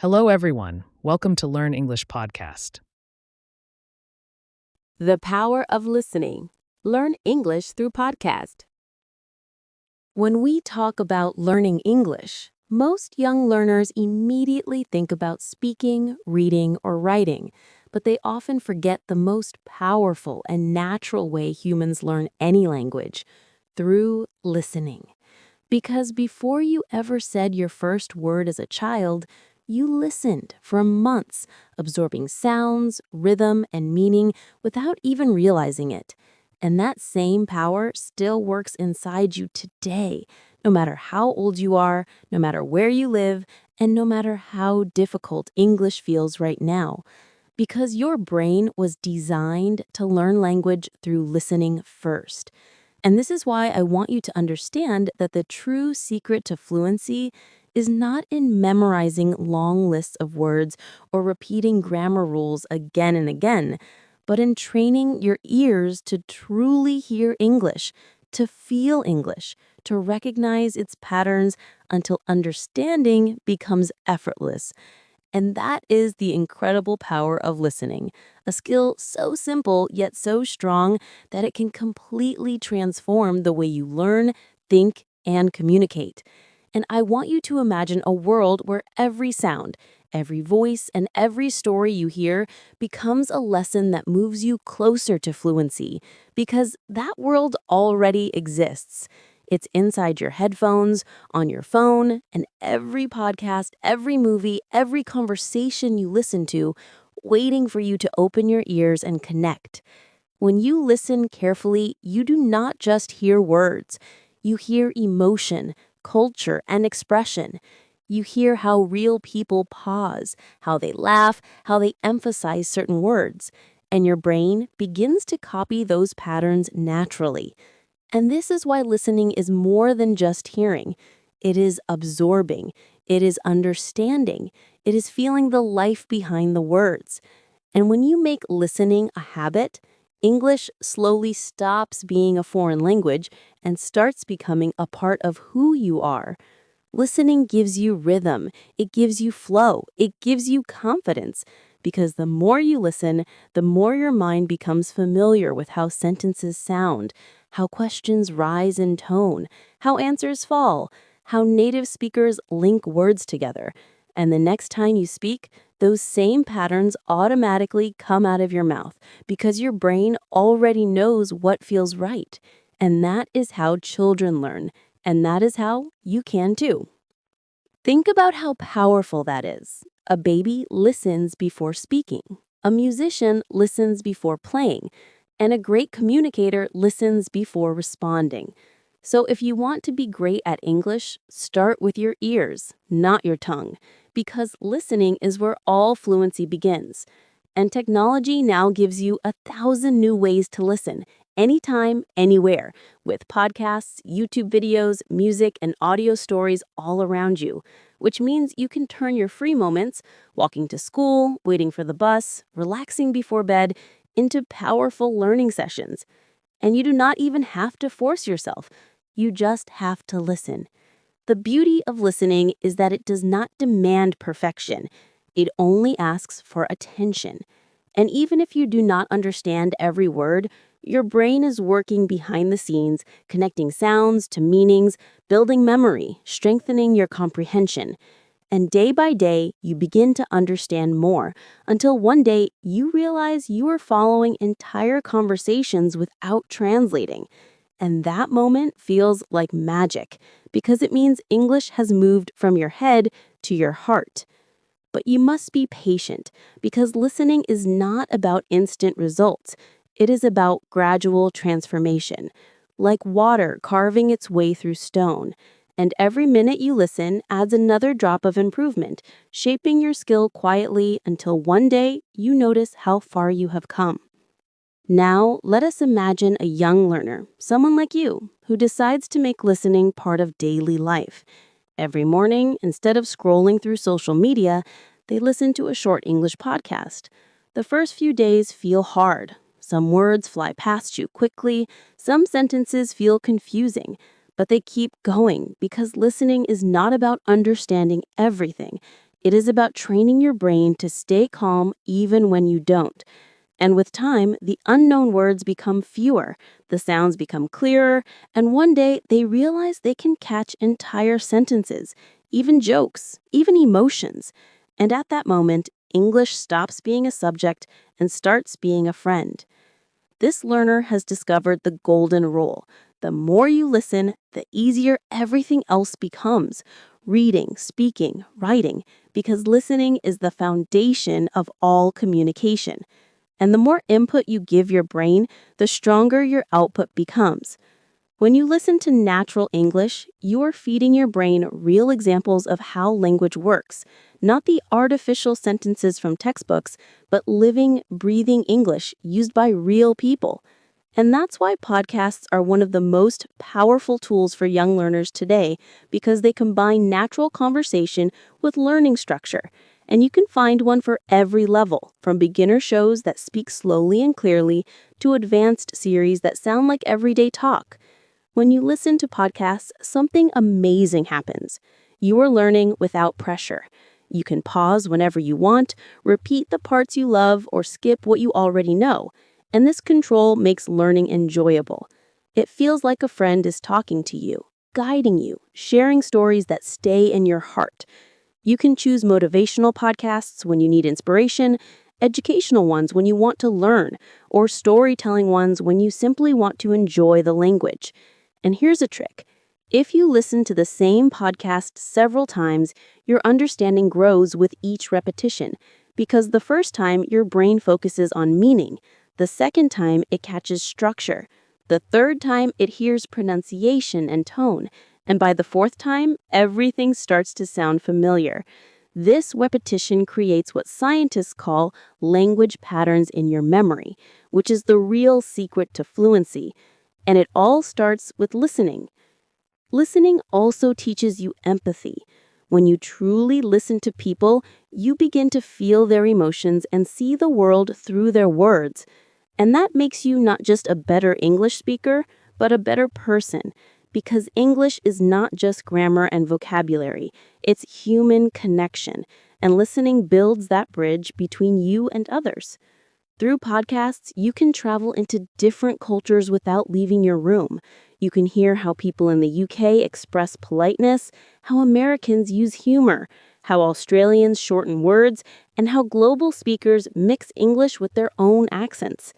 Hello, everyone. Welcome to Learn English Podcast. The power of listening. Learn English through podcast. When we talk about learning English, most young learners immediately think about speaking, reading, or writing, but they often forget the most powerful and natural way humans learn any language, through listening. Because before you ever said your first word as a child, you listened for months, absorbing sounds, rhythm, and meaning without even realizing it. And that same power still works inside you today, no matter how old you are, no matter where you live, and no matter how difficult English feels right now. Because your brain was designed to learn language through listening first. And this is why I want you to understand that the true secret to fluency is not in memorizing long lists of words or repeating grammar rules again and again, but in training your ears to truly hear English, to feel English, to recognize its patterns until understanding becomes effortless. And that is the incredible power of listening, a skill so simple yet so strong that it can completely transform the way you learn, think, and communicate. And I want you to imagine a world where every sound, every voice, and every story you hear becomes a lesson that moves you closer to fluency, because that world already exists. It's inside your headphones, on your phone, and every podcast, every movie, every conversation you listen to, waiting for you to open your ears and connect. When you listen carefully, you do not just hear words. You hear emotion, culture, and expression. You hear how real people pause, how they laugh, how they emphasize certain words. And your brain begins to copy those patterns naturally. And this is why listening is more than just hearing. It is absorbing. It is understanding. It is feeling the life behind the words. And when you make listening a habit, English slowly stops being a foreign language and starts becoming a part of who you are. Listening gives you rhythm, it gives you flow, it gives you confidence. Because the more you listen, the more your mind becomes familiar with how sentences sound, how questions rise in tone, how answers fall, how native speakers link words together. And the next time you speak, those same patterns automatically come out of your mouth because your brain already knows what feels right. And that is how children learn. And that is how you can too. Think about how powerful that is. A baby listens before speaking. A musician listens before playing. And a great communicator listens before responding. So if you want to be great at English, start with your ears, not your tongue, because listening is where all fluency begins. And technology now gives you 1,000 new ways to listen, anytime, anywhere, with podcasts, YouTube videos, music, and audio stories all around you, which means you can turn your free moments, walking to school, waiting for the bus, relaxing before bed, into powerful learning sessions. And you do not even have to force yourself. You just have to listen. The beauty of listening is that it does not demand perfection. It only asks for attention. And even if you do not understand every word, your brain is working behind the scenes, connecting sounds to meanings, building memory, strengthening your comprehension. And day by day, you begin to understand more until one day you realize you are following entire conversations without translating. And that moment feels like magic because it means English has moved from your head to your heart. But you must be patient because listening is not about instant results. It is about gradual transformation, like water carving its way through stone. And every minute you listen adds another drop of improvement, shaping your skill quietly until one day you notice how far you have come. Now, let us imagine a young learner, someone like you, who decides to make listening part of daily life. Every morning, instead of scrolling through social media, they listen to a short English podcast. The first few days feel hard. Some words fly past you quickly, some sentences feel confusing, but they keep going because listening is not about understanding everything. It is about training your brain to stay calm even when you don't. And with time, the unknown words become fewer, the sounds become clearer, and one day they realize they can catch entire sentences, even jokes, even emotions. And at that moment, English stops being a subject and starts being a friend. This learner has discovered the golden rule. The more you listen, the easier everything else becomes. Reading, speaking, writing, because listening is the foundation of all communication. And the more input you give your brain, the stronger your output becomes. When you listen to natural English, you are feeding your brain real examples of how language works, not the artificial sentences from textbooks, but living, breathing English used by real people. And that's why podcasts are one of the most powerful tools for young learners today, because they combine natural conversation with learning structure. And you can find one for every level, from beginner shows that speak slowly and clearly to advanced series that sound like everyday talk. When you listen to podcasts, something amazing happens. You are learning without pressure. You can pause whenever you want, repeat the parts you love, or skip what you already know. And this control makes learning enjoyable. It feels like a friend is talking to you, guiding you, sharing stories that stay in your heart. You can choose motivational podcasts when you need inspiration, educational ones when you want to learn, or storytelling ones when you simply want to enjoy the language. And here's a trick. If you listen to the same podcast several times, your understanding grows with each repetition, because the first time your brain focuses on meaning, the second time it catches structure, the third time it hears pronunciation and tone, and by the fourth time, everything starts to sound familiar. This repetition creates what scientists call language patterns in your memory, which is the real secret to fluency. And it all starts with listening. Listening also teaches you empathy. When you truly listen to people, you begin to feel their emotions and see the world through their words. And that makes you not just a better English speaker, but a better person. Because English is not just grammar and vocabulary, it's human connection. And listening builds that bridge between you and others. Through podcasts, you can travel into different cultures without leaving your room. You can hear how people in the UK express politeness, how Americans use humor, how Australians shorten words, and how global speakers mix English with their own accents.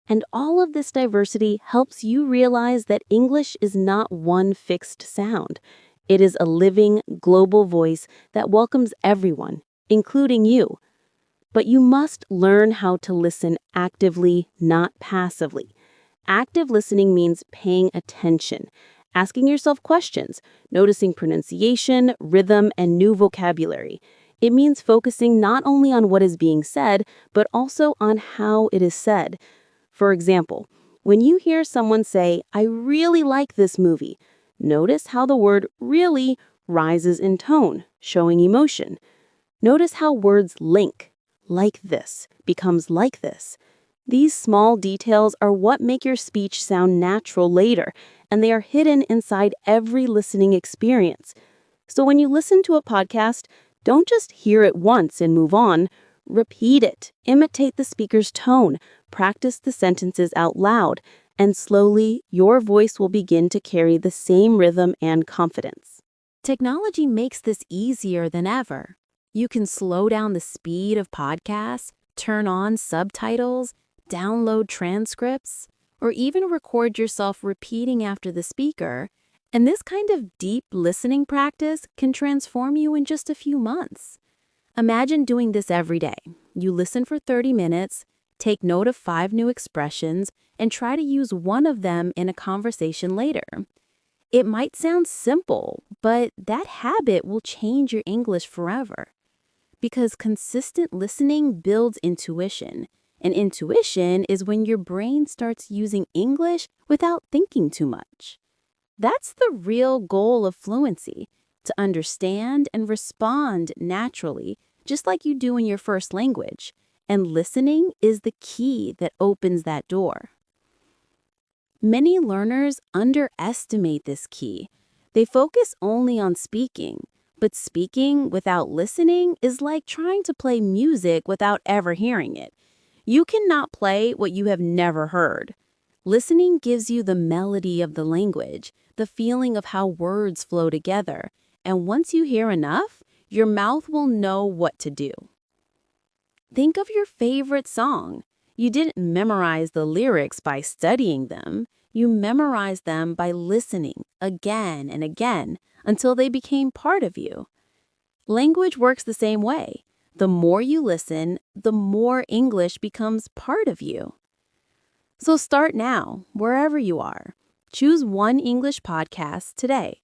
And all of this diversity helps you realize that English is not one fixed sound. It is a living, global voice that welcomes everyone, including you. But you must learn how to listen actively, not passively. Active listening means paying attention, asking yourself questions, noticing pronunciation, rhythm, and new vocabulary. It means focusing not only on what is being said, but also on how it is said. For example, when you hear someone say, "I really like this movie," notice how the word really rises in tone, showing emotion. Notice how words link, like this, becomes like this. These small details are what make your speech sound natural later, and they are hidden inside every listening experience. So when you listen to a podcast, don't just hear it once and move on. Repeat it, imitate the speaker's tone, practice the sentences out loud, and slowly your voice will begin to carry the same rhythm and confidence. Technology makes this easier than ever. You can slow down the speed of podcasts, turn on subtitles, download transcripts, or even record yourself repeating after the speaker. And this kind of deep listening practice can transform you in just a few months. Imagine doing this every day. You listen for 30 minutes, take note of 5 new expressions, and try to use one of them in a conversation later. It might sound simple, but that habit will change your English forever. Because consistent listening builds intuition, and intuition is when your brain starts using English without thinking too much. That's the real goal of fluency, to understand and respond naturally, just like you do in your first language. And listening is the key that opens that door. Many learners underestimate this key. They focus only on speaking, But speaking without listening is like trying to play music without ever hearing it. You cannot play what you have never heard. Listening gives you the melody of the language, the feeling of how words flow together, and once you hear enough, your mouth will know what to do. Think of your favorite song. You didn't memorize the lyrics by studying them. You memorized them by listening again and again until they became part of you. Language works the same way. The more you listen, the more English becomes part of you. So start now, wherever you are. Choose one English podcast today.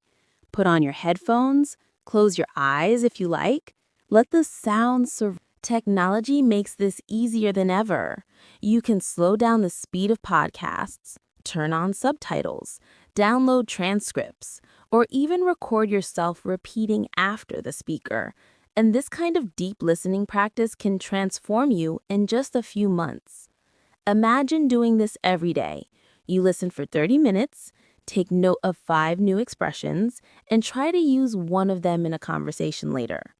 Put on your headphones, close your eyes if you like. Let the sounds surround. Technology makes this easier than ever. You can slow down the speed of podcasts, turn on subtitles, download transcripts, or even record yourself repeating after the speaker. And this kind of deep listening practice can transform you in just a few months. Imagine doing this every day. You listen for 30 minutes, take note of 5 new expressions, and try to use one of them in a conversation later.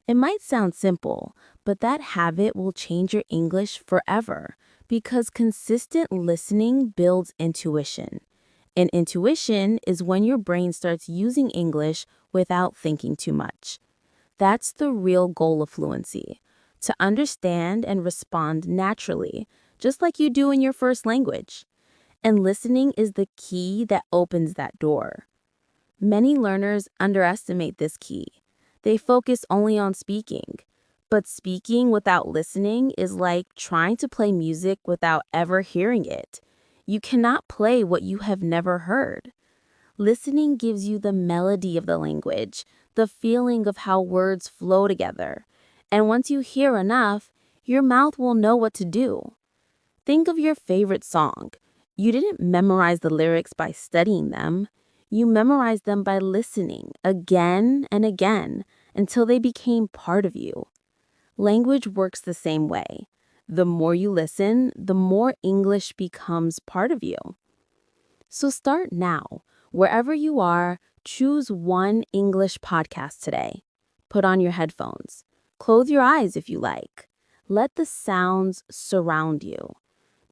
It might sound simple, but that habit will change your English forever because consistent listening builds intuition. And intuition is when your brain starts using English without thinking too much. That's the real goal of fluency, to understand and respond naturally, just like you do in your first language. And listening is the key that opens that door. Many learners underestimate this key. They focus only on speaking. But speaking without listening is like trying to play music without ever hearing it. You cannot play what you have never heard. Listening gives you the melody of the language, the feeling of how words flow together. And once you hear enough, your mouth will know what to do. Think of your favorite song. You didn't memorize the lyrics by studying them. You memorized them by listening again and again until they became part of you. Language works the same way. The more you listen, the more English becomes part of you. So start now. Wherever you are, choose one English podcast today. Put on your headphones. Close your eyes if you like. Let the sounds surround you.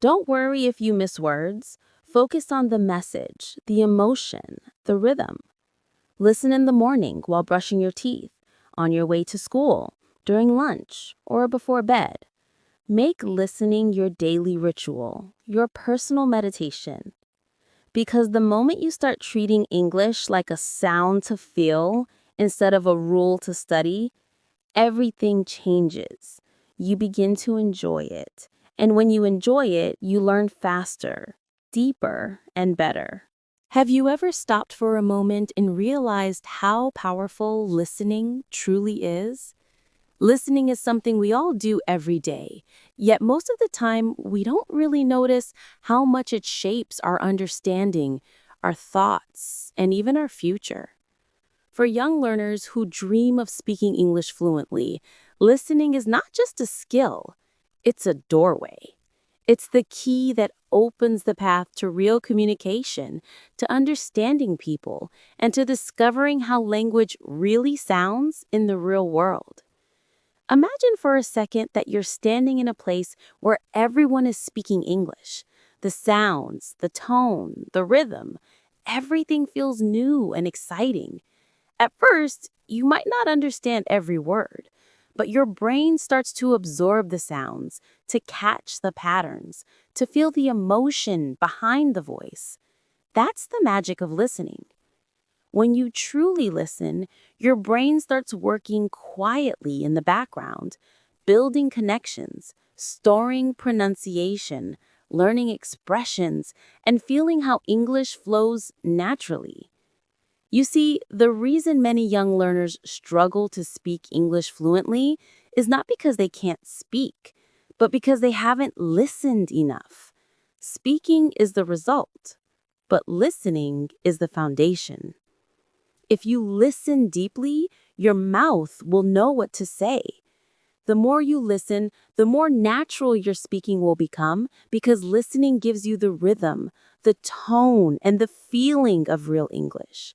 Don't worry if you miss words. Focus on the message, the emotion, the rhythm. Listen in the morning while brushing your teeth, on your way to school, during lunch, or before bed. Make listening your daily ritual, your personal meditation. Because the moment you start treating English like a sound to feel instead of a rule to study, everything changes. You begin to enjoy it. And when you enjoy it, you learn faster, deeper, and better. Have you ever stopped for a moment and realized how powerful listening truly is? Listening is something we all do every day, yet most of the time we don't really notice how much it shapes our understanding, our thoughts, and even our future. For young learners who dream of speaking English fluently, listening is not just a skill, it's a doorway. It's the key that opens the path to real communication, to understanding people, and to discovering how language really sounds in the real world. Imagine for a second that you're standing in a place where everyone is speaking English. The sounds, the tone, the rhythm, everything feels new and exciting. At first, you might not understand every word, but your brain starts to absorb the sounds, to catch the patterns, to feel the emotion behind the voice. That's the magic of listening. When you truly listen, your brain starts working quietly in the background, building connections, storing pronunciation, learning expressions, and feeling how English flows naturally. You see, the reason many young learners struggle to speak English fluently is not because they can't speak, but because they haven't listened enough. Speaking is the result, but listening is the foundation. If you listen deeply, your mouth will know what to say. The more you listen, the more natural your speaking will become because listening gives you the rhythm, the tone, and the feeling of real English.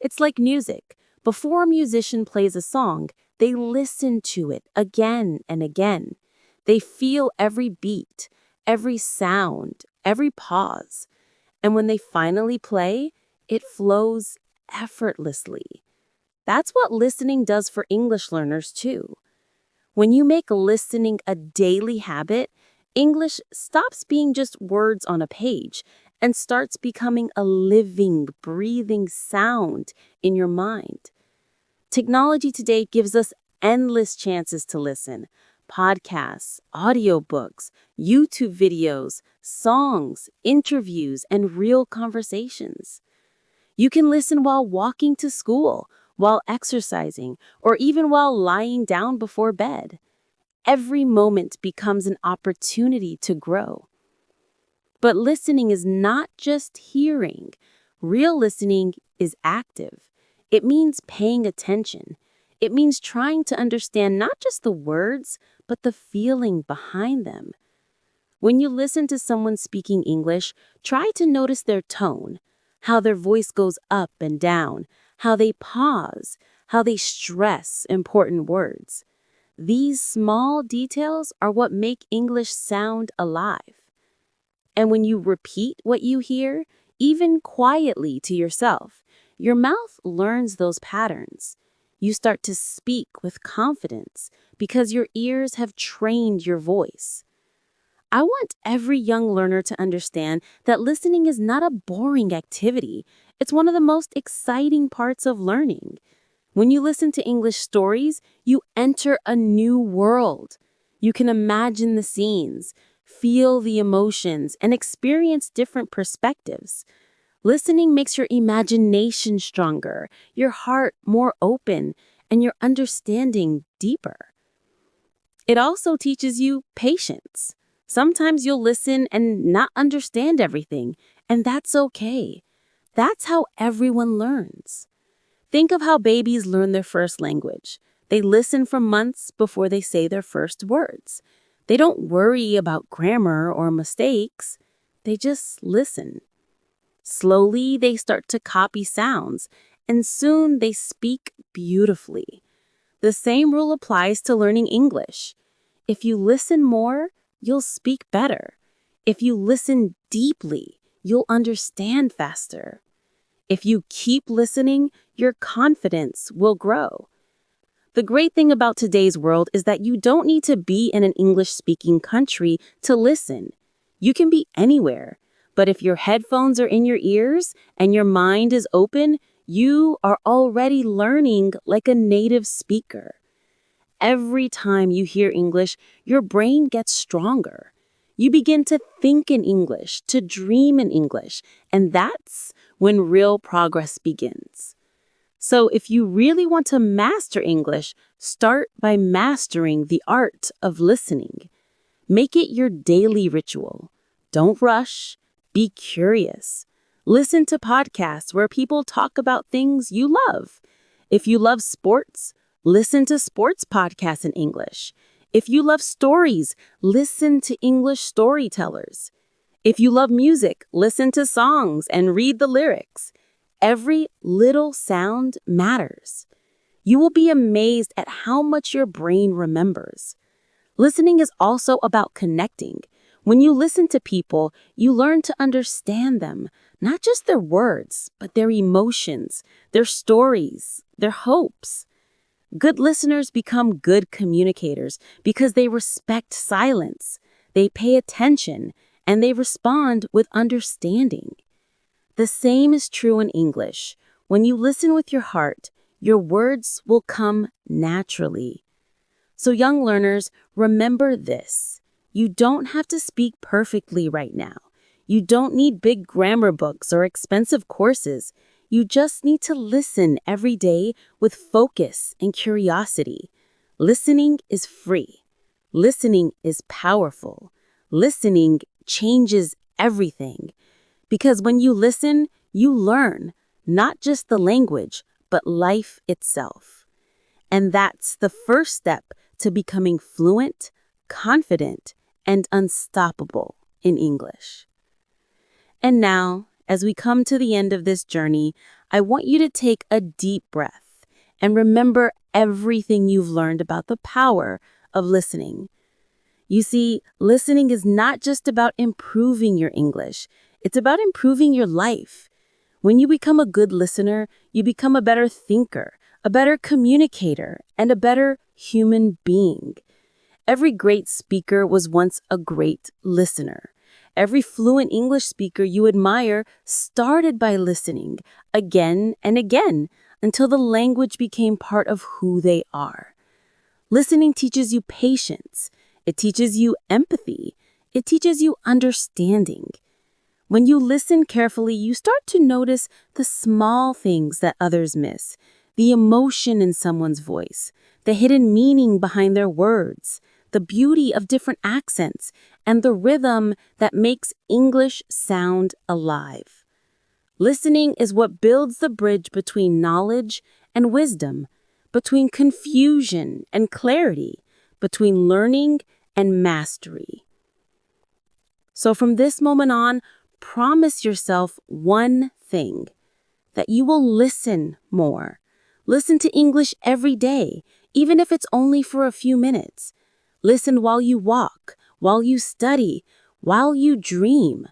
It's like music. Before a musician plays a song, they listen to it again and again. They feel every beat, every sound, every pause. And when they finally play, it flows effortlessly. That's what listening does for English learners, too. When you make listening a daily habit, English stops being just words on a page and starts becoming a living, breathing sound in your mind. Technology today gives us endless chances to listen. Podcasts, audiobooks, YouTube videos, songs, interviews, and real conversations. You can listen while walking to school, while exercising, or even while lying down before bed. Every moment becomes an opportunity to grow. But listening is not just hearing. Real listening is active. It means paying attention. It means trying to understand not just the words, but the feeling behind them. When you listen to someone speaking English, try to notice their tone, how their voice goes up and down, how they pause, how they stress important words. These small details are what make English sound alive. And when you repeat what you hear, even quietly to yourself, your mouth learns those patterns. You start to speak with confidence because your ears have trained your voice. I want every young learner to understand that listening is not a boring activity. It's one of the most exciting parts of learning. When you listen to English stories, you enter a new world. You can imagine the scenes, feel the emotions, and experience different perspectives. Listening makes your imagination stronger, your heart more open, and your understanding deeper. It also teaches you patience. Sometimes you'll listen and not understand everything, and that's okay. That's how everyone learns. Think of how babies learn their first language. They listen for months before they say their first words. They don't worry about grammar or mistakes. They just listen. Slowly, they start to copy sounds, and soon they speak beautifully. The same rule applies to learning English. If you listen more, you'll speak better. If you listen deeply, you'll understand faster. If you keep listening, your confidence will grow. The great thing about today's world is that you don't need to be in an English-speaking country to listen. You can be anywhere. But if your headphones are in your ears and your mind is open, you are already learning like a native speaker. Every time you hear English, your brain gets stronger. You begin to think in English, to dream in English, and that's when real progress begins. So if you really want to master English, start by mastering the art of listening. Make it your daily ritual. Don't rush. Be curious. Listen to podcasts where people talk about things you love. If you love sports, listen to sports podcasts in English. If you love stories, listen to English storytellers. If you love music, listen to songs and read the lyrics. Every little sound matters. You will be amazed at how much your brain remembers. Listening is also about connecting. When you listen to people, you learn to understand them, not just their words, but their emotions, their stories, their hopes. Good listeners become good communicators because they respect silence, they pay attention, and they respond with understanding. The same is true in English. When you listen with your heart, your words will come naturally. So young learners, remember this. You don't have to speak perfectly right now. You don't need big grammar books or expensive courses. You just need to listen every day with focus and curiosity. Listening is free. Listening is powerful. Listening changes everything. Because when you listen, you learn, not just the language, but life itself. And that's the first step to becoming fluent, confident, and unstoppable in English. And now, as we come to the end of this journey, I want you to take a deep breath and remember everything you've learned about the power of listening. You see, listening is not just about improving your English, it's about improving your life. When you become a good listener, you become a better thinker, a better communicator, and a better human being. Every great speaker was once a great listener. Every fluent English speaker you admire started by listening again and again until the language became part of who they are. Listening teaches you patience. It teaches you empathy. It teaches you understanding. When you listen carefully, you start to notice the small things that others miss, the emotion in someone's voice, the hidden meaning behind their words, the beauty of different accents, and the rhythm that makes English sound alive. Listening is what builds the bridge between knowledge and wisdom, between confusion and clarity, between learning and mastery. So from this moment on, promise yourself one thing, that you will listen more. Listen to English every day, even if it's only for a few minutes. Listen while you walk, while you study, while you dream.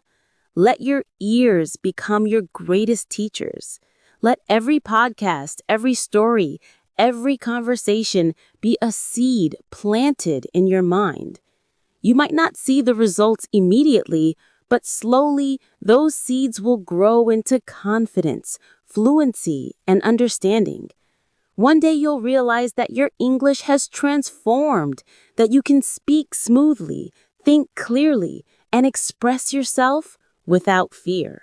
Let your ears become your greatest teachers. Let every podcast, every story, every conversation be a seed planted in your mind. You might not see the results immediately, but slowly those seeds will grow into confidence, fluency, and understanding. One day you'll realize that your English has transformed, that you can speak smoothly, think clearly, and express yourself without fear.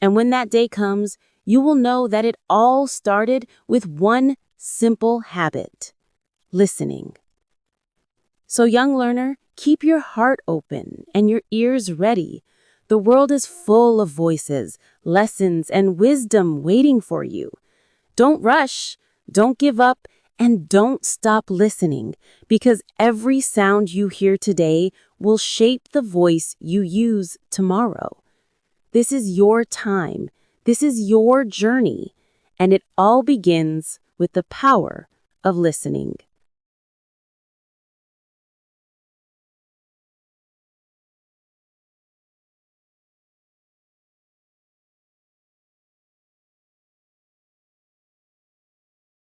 And when that day comes, you will know that it all started with one simple habit: listening. So, young learner, keep your heart open and your ears ready. The world is full of voices, lessons, and wisdom waiting for you. Don't rush, don't give up, and don't stop listening, because every sound you hear today will shape the voice you use tomorrow. This is your time. This is your journey. And it all begins with the power of listening.